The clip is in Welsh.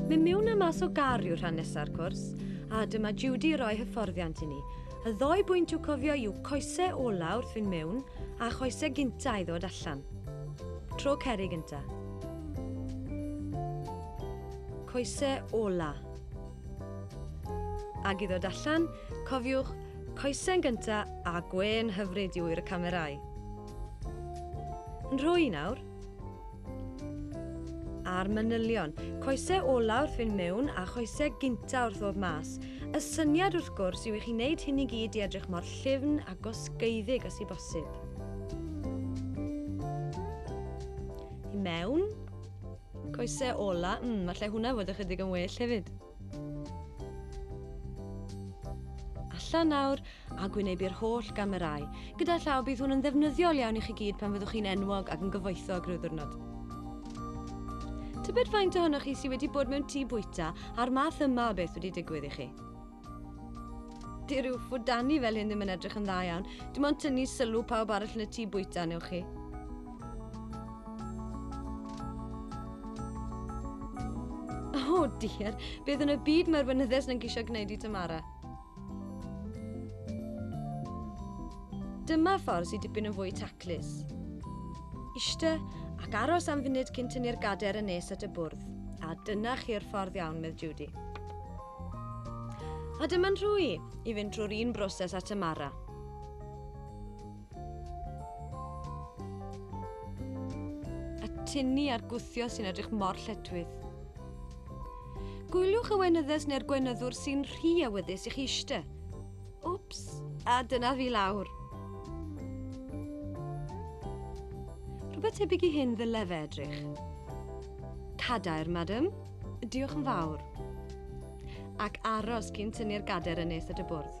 Mae mewn a mas o gar yw'r rhan nesaf cwrs, a dyma Judy roi hyfforddiant i ni. Y ddoi bwynt i'w cofio yw coesau ola wrth fynd mewn a choesau gynta i ddod allan. Tro ceri gynta. Coesau ola. Ac i ddod allan, cofiwch coesau'n gynta a gwen hyfryd yw i'r camerau. Yn rhoi nawr. A'r manylion, coesau ola wrth fynd mewn a choesau gynta wrth ddod mas. Y syniad wrth gwrs yw i chi wneud hyn i gyd i edrych mor llyfn a gosgeidddig as i bosib. I mewn, coesau ola, falle hwnna fod ychydig yn well hefyd. Allan nawr a gwynebu'r holl gamerau. Gyda llaw bydd hwn yn ddefnyddiol iawn i chi gyd pan fyddwch chi'n enwog ac yn gyfoethog rhyw ddiwrnod. Tybed faint ohonoch chi sydd wedi bod mewn tŷ bwyta a'r math yma o beth wedi digwydd i chi? Di ryw ffwdani fel hyn ddim yn edrych yn dda iawn. Dim ond tynnu sylw pawb arall yn y tŷ bwyta newch chi. O dir, beth yn y byd mae'r wynyddes yn gisio gwneud i Dyma'r? Dyma ffordd sydd dipyn yn fwy taclus. Iste ac aros am funud cyn tynnu'r gader yn nes at y bwrdd, a dyna chi'r ffordd iawn, medd Judy. A dyma'n rhwy i fynd trwy'r un broses at Dyma'r. A tynnu a'r gwthio sy'n edrych mor lletwydd. Gwyliwch y wenyddes neu'r gwenyddwr sy'n rhy awyddus i chi iste. Wps, a dyna fi lawr. Rhywbeth tebyg i hyn ddyle fe edrych. Cadair, madam. Diolch yn fawr. Ac aros cyn tynnu'r gader yn nes at y bwrdd.